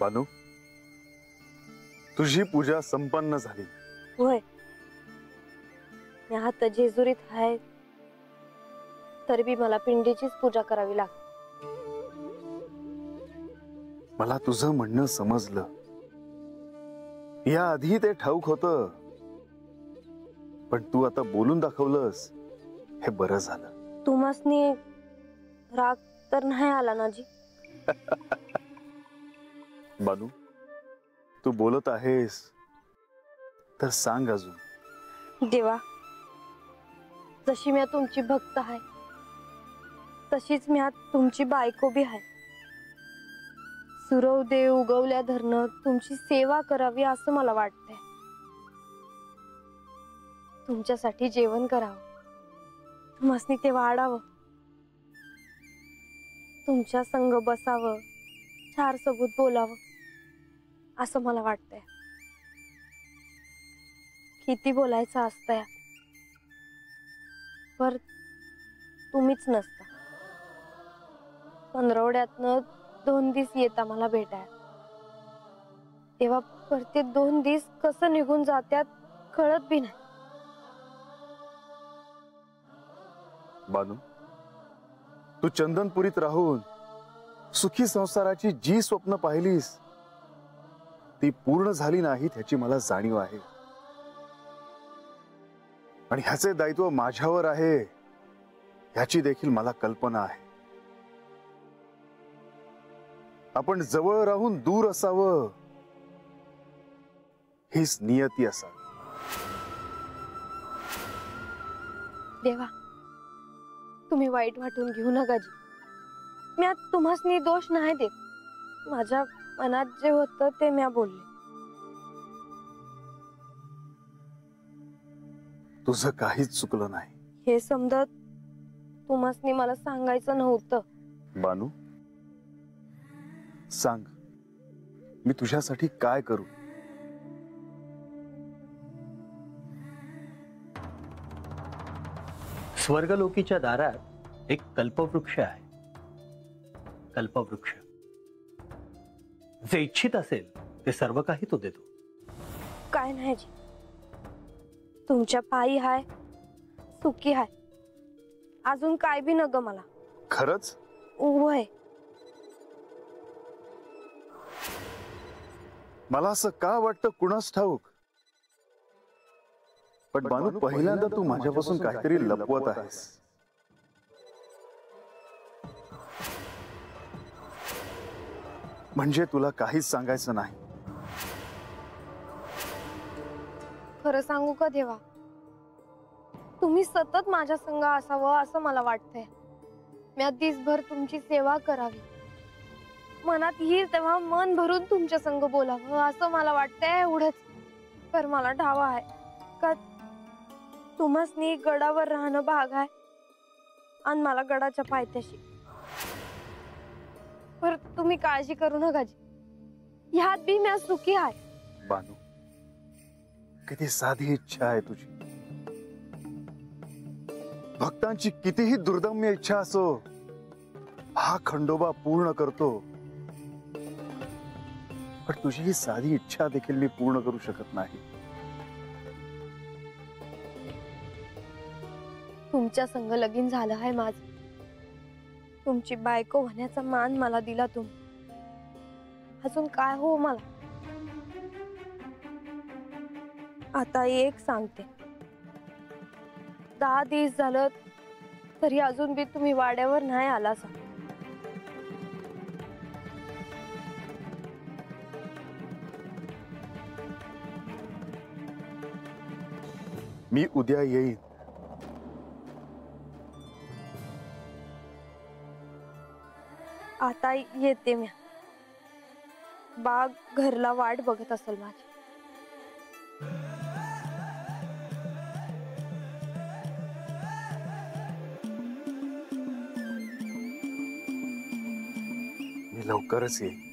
बानू, तुझी पूजा संपन्न झाली। होय, मी आता जेजुरीत आहे तरी बी मला पिंडीचीच पूजा करावी लागते। मला तुझं म्हणणं समजलं, या आधी ते ठाऊक होतं, पण तू आता बोलून दाखवलंस हे बरं झालं। तुम्हासनी राग तर नाही आला ना जी? बानू, तू बोलत आहेस तर सांग अजून। देवा, जशी मी तुमची भक्त आहे तशीच मी तुमची बायको बी आहे। सुरव देव उगवल्या धरणं तुमची सेवा करावी असं मला वाटतंय। तुमच्यासाठी जेवण करावं, तुम्हासनी ते वाढावं, तुमच्या संग बसावं, चार सबूत बोलावं असं मला वाटतंय। किती बोलायचं असतंय पर तुम्हीच नसता। पंधरवड्यातनं 2 दिवस येता मला भेटाय, तेव्हा परत 2 दिवस कसं निघून जात्यात कळत बी नाही। बानू, तू चंदनपुरीत राहून सुखी संसाराची जी स्वप्न पाहिलीस ती पूर्ण झाली नाहीत ह्याची मला जाणीव आहे, आणि ह्याचे दायित्व माझ्यावर आहे ह्याची देखील मला कल्पना आहे। आपण जवळ राहून दूर असावं हीच नियती असावी। देवा, तुम्ही वाईट वाटून घेऊ नका जी। मी तुम्हासनी दोष नाही देत, माझ्या मनात जे होतं ते मी बोलले। तुझं काहीच चुकलं नाही हे समजत तुम्हासनी मला सांगायचं नव्हतं। बानू, सांग, मी तुझ्यासाठी काय करू? स्वर्गलोकीच्या दारात एक कल्पवृक्ष आहे। कल्पवृक्ष जे इच्छित असेल ते सर्व काही तो देतो। काय नाही जी, तुमच्या पायी हाय, सुखी हाय, अजून काय बी नग मला। खरंच? होय। मला असं का वाटतं कुणास ठाऊक, पण बानू, पहिल्यांदा तू माझ्यापासून काहीतरी लपवत आहेस। म्हणजे तुला काहीच सांगायचं नाही? खरं सांगू का देवा, तुम्ही सतत माझ्या संग असावं असं मला वाटतंय। मी दिवसभर तुमची सेवा करावी, मनात येईल तेव्हा मन भरून तुमच्या संग बोलावं असं मला वाटतंय एवढंच। पर मला ठावा आहे का तुम्हासनी गडावर राहणं भाग आहे आणि मला गडाच्या पायथ्याशी। पर तुम्ही काळजी करू नका जी, ह्यात बी मी सुखी आहे। बानू, किती साधी इच्छा आहे तुझी। भक्तांची कितीही दुर्दम्य इच्छा असो, हा खंडोबा पूर्ण करतो, पण तुझी ही साधी इच्छा देखील मी पूर्ण करू शकत नाही। तुमच्या संग लगीन झालं आहे माझं, तुमची बायको होण्याचा मान मला दिला तुम्ही, अजून काय हो मला। आता एक सांगते, 10 दिवस झालं तरी अजून बी तुम्ही वाड्यावर नाही आला सा। मी उद्या येईन। आता येते मी, बाग घरला वाट बघत असेल माझी। मी लवकरच येईन।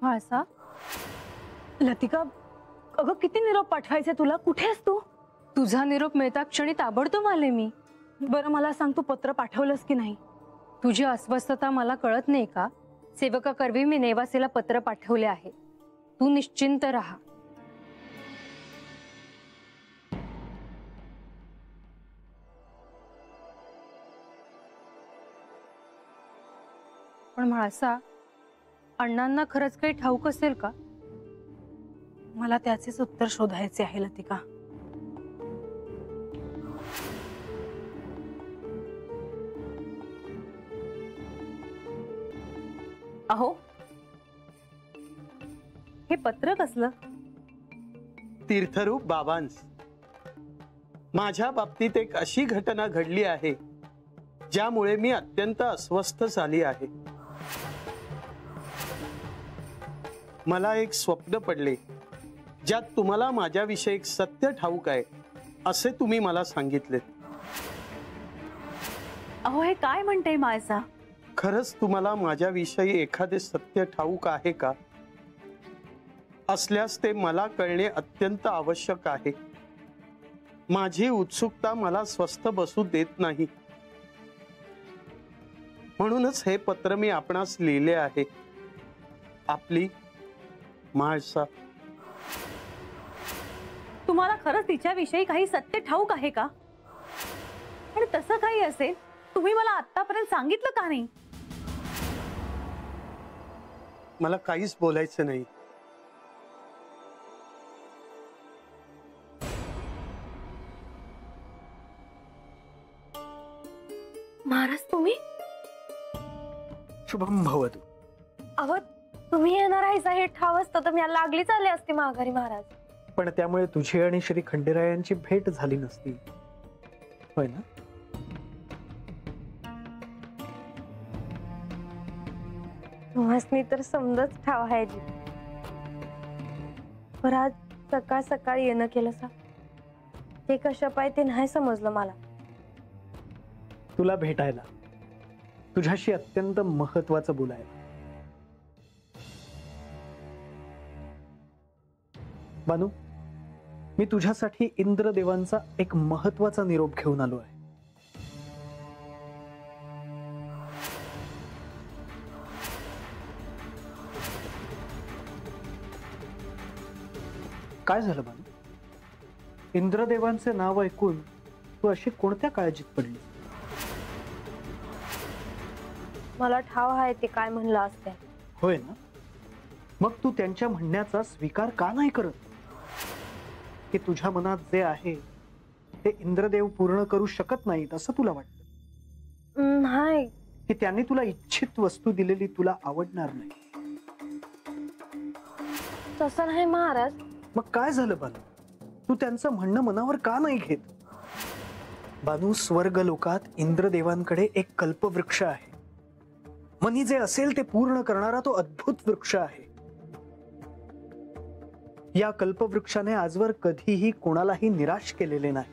म्हाळसा, लतिका, अगं किती निरोप पाठवायचे तुला? कुठे आहेस तू? तुझा निरोप मिळता क्षणी ताबडतोब आले मी. बरं मला सांग, तू पत्र पाठवलंस की नाही? तुझी अस्वस्थता मला कळत नाही का? सेवकाकरवी मी नेवासेला पत्र पाठवले आहे. तू निश्चिंत राहा. पण म्हाळसा, अण्णांना खरंच काही ठाऊक असेल का? मला त्याचेच उत्तर शोधायचे आहे लतिका. अहो, हे पत्र कसलं? तीर्थरूप बाबांस, माझ्या बाबतीत एक अशी घटना घडली आहे ज्यामुळे मी अत्यंत अस्वस्थ झाली आहे. मला एक स्वप्न पडले ज्यात तुम्हाला माझ्याविषयी एक सत्य ठाऊक आहे असे तुम्ही मला सांगितले. अहो, हे काय म्हणते म्हाळसा? खरंच तुम्हाला माझ्याविषयी एखादे सत्य ठाऊक आहे का? असल्यास ते मला कळणे अत्यंत आवश्यक आहे. माझी उत्सुकता मला स्वस्थ बसू देत नाही. म्हणूनच हे पत्र मी आपणास लिहिले आहे. आपली म्हाळसा. तुम्हाला खरंच तिच्याविषयी काही सत्य ठाऊक आहे का? आणि तसं काही असेल, तुम्ही मला आतापर्यंत सांगितलं का नाही? मला काहीच बोलायचं नाही. महाराज तुम्ही? शुभम भवतु. अहो, तुम्ही येणार आहेसा हे ठाव असतं तर मी लागलीच आले असते माघारी महाराज. पण त्यामुळे तुझी आणि श्री खंडेरायांची भेट झाली नसती, होय ना? तुम्हासनी तर समजच ठाव आहे जी. पर आज सकाळ सकाळ येणं केलं सा, ते कशा पाय ते नाही समजलं मला. तुला भेटायला, तुझ्याशी अत्यंत महत्वाचं बोलायला. बानू, मी तुझ्यासाठी इंद्रदेवांचा एक महत्वाचा निरोप घेऊन आलो आहे. काय झालं बानू? इंद्रदेवांचे नाव ऐकून तू अशी कोणत्या काळजीत पडली? मला ठाव आहे ते काय म्हणलं असते. होय ना? मग तू त्यांच्या म्हणण्याचा स्वीकार का नाही करत? की तुझ्या मनात जे आहे ते इंद्रदेव पूर्ण करू शकत नाहीत असं तुला वाटतं? नाही. की त्यांनी तुला इच्छित वस्तू दिलेली तुला आवडणार नाही? तसं नाही महाराज. मग काय झालं बानू? तू त्यांचं म्हणणं मनावर का नाही घेत? बानू, स्वर्ग लोकात इंद्रदेवांकडे एक कल्पवृक्ष आहे. मनी जे असेल ते पूर्ण करणारा तो अद्भुत वृक्ष आहे. या कल्पवृक्षाने आजवर कधीही कोणालाही निराश केलेले नाही.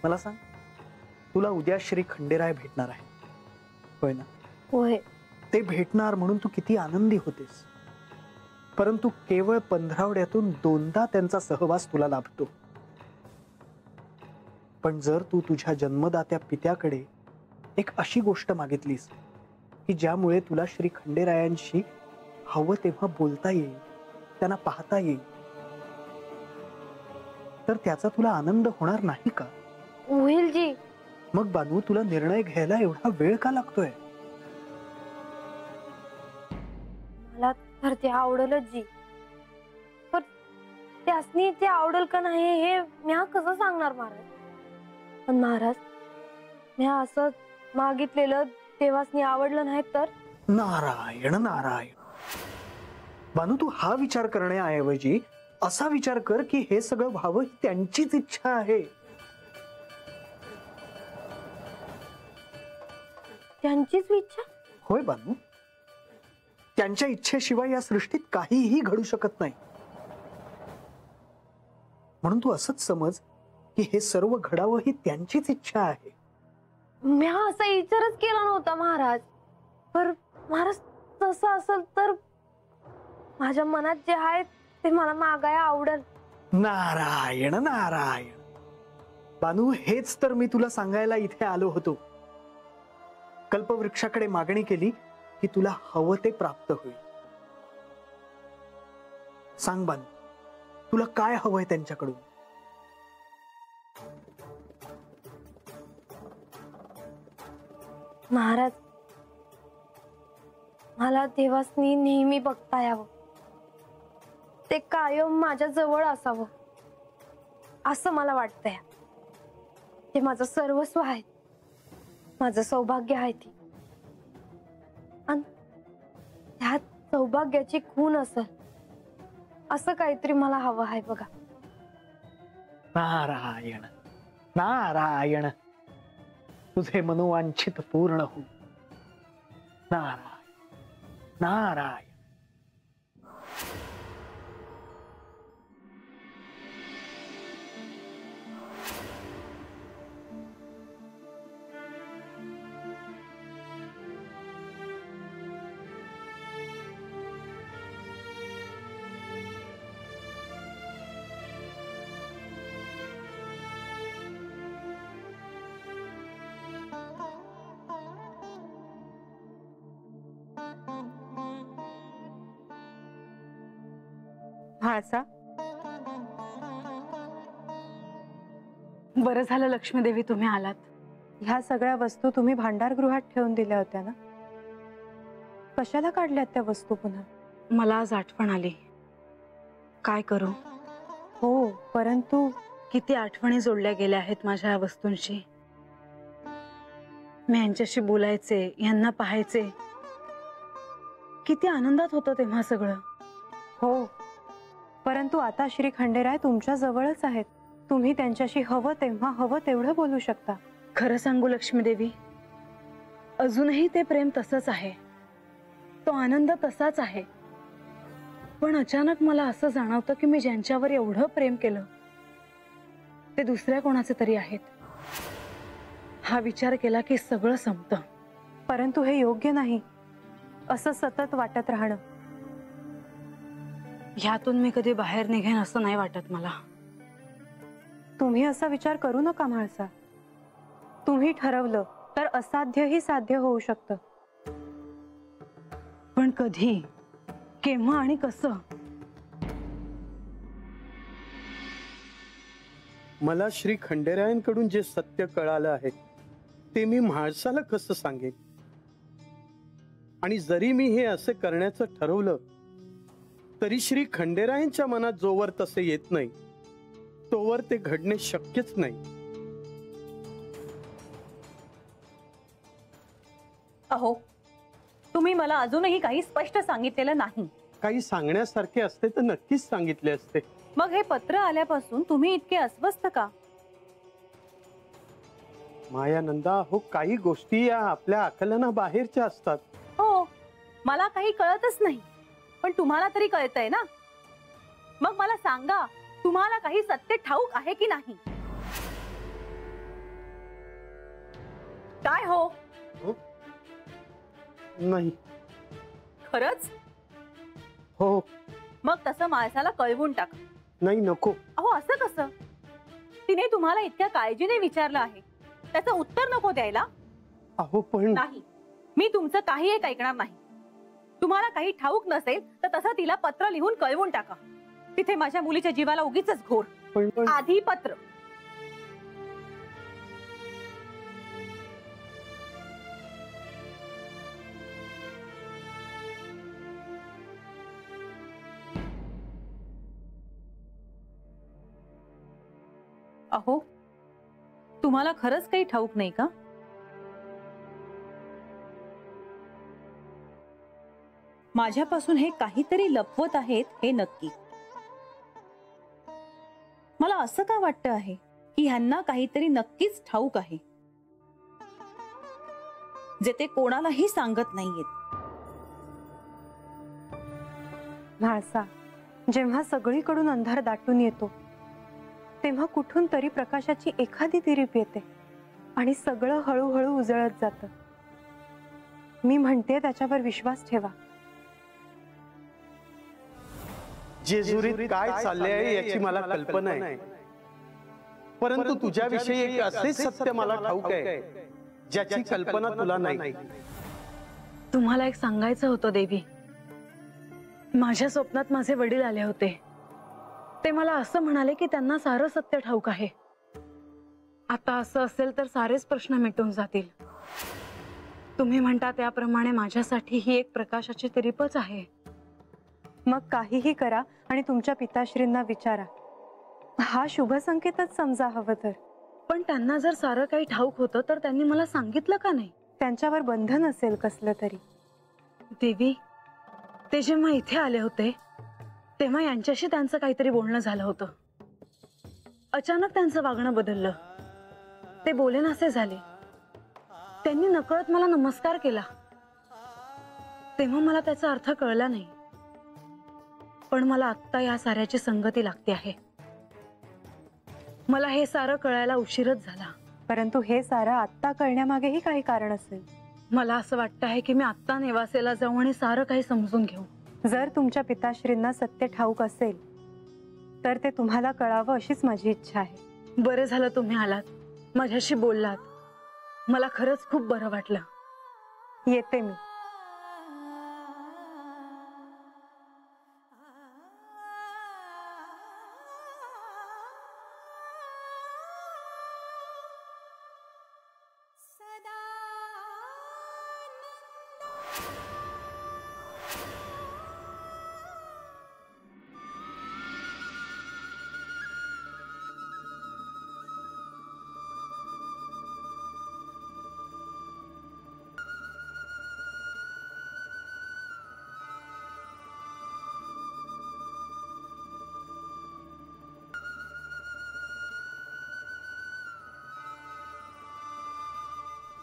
मला सांग, तुला उद्या श्री खंडेराय भेटणार आहे, होय ना? होय. ते भेटणार म्हणून तू किती आनंदी होतेस. परंतु केवळ 15 दोनदा त्यांचा सहवास तुला लाभतो. पण जर तू तुझ्या जन्मदात्या पित्याकडे एक अशी गोष्ट मागितलीस की ज्यामुळे तुला श्री खंडेरायांशी हवं तेव्हा बोलता येईल, त्यांना पाहता येईल, तर त्याचा तुला आनंद होणार नाही का? होईल जी. मग बानू, तुला निर्णय घ्यायला एवढा वेळ का लागतोय? मला तर ते आवडलंच जी. पण त्यासनी ते आवडल का नाही हे मी कसं सांगणार महाराज? पण महाराज, मी असं मागितलेलं देवासनी आवडलं नाही तर? नारायण नारायण. बानू, तू हा विचार करण्याऐवजी असा विचार कर की हे सगळं व्हावं ही त्यांचीच इच्छा आहे. त्यांचीच इच्छा? होय बानू, त्यांच्या इच्छेशिवाय या सृष्टीत काहीही घडू शकत नाही. म्हणून तू असंच समज की हे सर्व घडावं ही त्यांचीच इच्छा आहे. मी असा विचारच केला नव्हता महाराज. पर महाराज, तसं असेल तर माझ्या मनात जे आहे ते मला मागायला आवडेल. नारायण नारायण. बानू, हेच तर मी तुला सांगायला इथे आलो होतो. कल्पवृक्षाकडे मागणी केली की तुला हवं ते प्राप्त होईल. सांग बानू, तुला काय हवंय त्यांच्याकडून? महाराज, मला देवासनी नेहमी बघता यावं, ते कायम माझ्या जवळ असावं असं मला वाटतंय. ते माझं सर्वस्व आहे, माझं सौभाग्य आहे ती. आणि त्यात सौभाग्याची खूण असेल असं काहीतरी मला हवं आहे बघा. नारायण नारायण, तुझे मनोवांछित पूर्ण हो. नारायण नारायण. म्हाळसा, बरं झालं लक्ष्मीदेवी तुम्ही आलात. ह्या सगळ्या वस्तू तुम्ही भांडारगृहात ठेवून दिल्या होत्या ना? कशाला काढल्यात त्या वस्तू पुन्हा? मला आज आठवण आली. काय करू? हो, परंतु किती आठवणी जोडल्या गेल्या आहेत माझ्या या वस्तूंशी. मी यांच्याशी बोलायचे, यांना पाहायचे. किती आनंदात होतं तेव्हा सगळं. हो, परंतु आता श्री खंडेराय तुमच्या जवळच आहेत. तुम्ही त्यांच्याशी हवं तेव्हा हवं तेवढं बोलू शकता. खरं सांगू लक्ष्मीदेवी, अजूनही ते प्रेम तसंच आहे, तो आनंद तसाच आहे. पण अचानक मला असं जाणवतं की मी ज्यांच्यावर एवढं प्रेम केलं ते दुसऱ्या कोणाचे तरी आहेत. हा विचार केला की सगळं संपतं. परंतु हे योग्य नाही असं सतत वाटत राहणं. ह्यातून मी कधी बाहेर निघेन असं नाही वाटत मला. तुम्ही असा विचार करू नका म्हाळसा. तुम्ही ठरवलं तर असाध्यही साध्य होऊ शकतं. पण कधी, केव्हा आणि कसं? मला श्री खंडेरायांकडून जे सत्य कळालं आहे ते मी म्हाळसाला कसं सांगेन? आणि जरी मी हे असं करण्याचं ठरवलं तरी श्री खंडेरायांच्या मनात जोवर तसे येत नाही तोवर ते घडणे शक्यच नाही. अहो, तुम्ही मला अजूनही काही स्पष्ट सांगितलेलं नाही. काही सांगण्यासारखे असते तर नक्कीच सांगितले असते. मग हे पत्र आल्यापासून तुम्ही इतके अस्वस्थ का? मायानंदा, हो, काही गोष्टी या आपल्या आकलना बाहेरच्या असतात. हो, मला काही कळतच नाही, पण तुम्हाला तरी कळतंय ना. मग मला सांगा, तुम्हाला काही सत्य ठाऊक आहे की नाही? काय हो? नाही. खरंच? हो. मग तसं माणसाला कळवून टाका. नाही, नको. अहो, असं कसं? तिने तुम्हाला इतक्या काळजीने विचारलं आहे, त्याचं उत्तर नको द्यायला? अहो पण नाही, मी तुमचं काही एक ऐकणार नाही. तुम्हाला काही ठाऊक नसेल तर तसं तिला पत्र लिहून कळवून टाका. तिथे माझ्या मुलीच्या जीवाला उगीचच घोर. पण आधी पत्र. अहो, तुम्हाला खरंच काही ठाऊक नाही का? माझ्यापासून हे काहीतरी लपवत आहेत हे नक्की. मला असं का वाटतं आहे की ह्यांना काहीतरी नक्कीच ठाऊक आहे जे ते कोणालाही सांगत नाहीयेत. म्हाळसा, जेव्हा सगळीकडून अंधार दाटून येतो तेव्हा कुठून तरी प्रकाशाची एखादी तिरीप येते आणि सगळं हळूहळू उजळत जातं. मी म्हणते त्याच्यावर विश्वास ठेवा. जेजुरीत काय चाललंय याची मला कल्पना आहे, परंतु तुझ्याविषयी एक असे सत्य मला ठाऊक आहे ज्याची कल्पना तुला नाही. तुम्हाला एक सांगायचं होतं देवी. माझ्या स्वप्नात माझे वडील आले होते. ते मला असं म्हणाले की त्यांना सारं सत्य ठाऊक आहे. आता असं असेल तर सारेच प्रश्न मिटून जातील. तुम्ही म्हणता त्याप्रमाणे माझ्यासाठी ही एक प्रकाशाची तिरीपच आहे. मग काहीही करा आणि तुमच्या पिताश्रींना विचारा. हा शुभ संकेतच समजा हवं तर. पण त्यांना जर सारं काही ठाऊक होतं तर त्यांनी मला सांगितलं का नाही? त्यांच्यावर बंधन असेल कसलं तरी. देवी, ते जेव्हा इथे आले होते तेव्हा यांच्याशी त्यांचं काहीतरी बोलणं झालं होतं. अचानक त्यांचं वागणं बदललं. ते बोलेनासे झाले. त्यांनी नकळत मला नमस्कार केला. तेव्हा मला त्याचा अर्थ कळला नाही. पण मला आत्ता या साऱ्याची संगती लागते आहे. मला हे सारं कळायला उशीरच झाला. परंतु हे सारं आत्ता कळण्यामागेही काही कारण असेल. मला असं वाटतं आहे की मी आत्ता नेवासेला जाऊ आणि सारं काही समजून घेऊ. जर तुमच्या पिताश्रींना सत्य ठाऊक असेल तर ते तुम्हाला कळावं अशीच माझी इच्छा आहे. बरं झालं तुम्ही आलात, माझ्याशी बोललात. मला खरंच खूप बरं वाटलं. येते मी.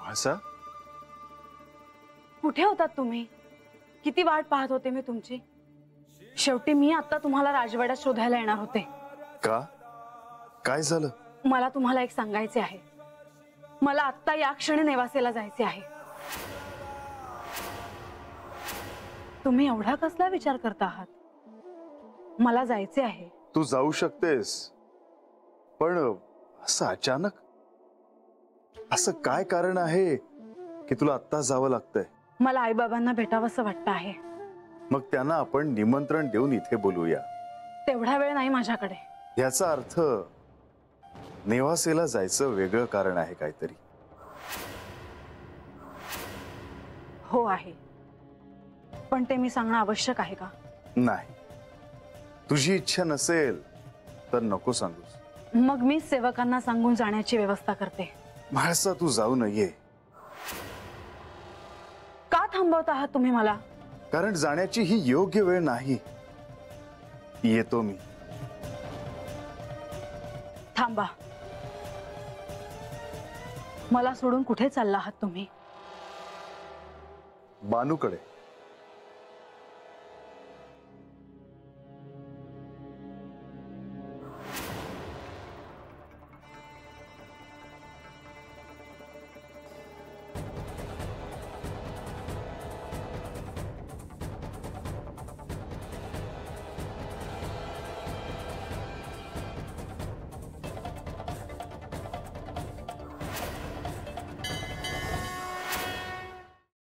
भाषा, कुठे होतात तुम्ही? किती वाट पाहत होते मी तुमची. शेवटी मी आता तुम्हाला राजवाड्यात शोधायला येणार होते. का? काय झालं? मला तुम्हाला एक सांगायचे आहे. मला आत्ता या क्षणी नेवासेला जायचे आहे. तुम्ही एवढा कसला विचार करता आहात? मला जायचे आहे. तू जाऊ शकतेस, पण असं अचानक? असं काय कारण आहे की तुला आत्ता जावं लागतंय? मला आईबाबांना भेटावंसं वाटतं आहे. मग त्यांना आपण निमंत्रण देऊन इथे बोलूया. तेवढा वेळ नाही माझ्याकडे. याचा अर्थ नेवासेला जायचं वेगळं कारण आहे काहीतरी. हो आहे, पण ते मी सांगणं आवश्यक आहे का? नाही, तुझी इच्छा नसेल तर नको सांगूस. मग मी सेवकांना सांगून जाण्याची व्यवस्था करते. म्हाळसा, तू जाऊ नये. का थांबवत आहात तुम्ही मला? कारण जाण्याची ही योग्य वेळ नाही. येतो मी. थांबा. मला सोडून कुठे चालला आहात तुम्ही? बानूकडे.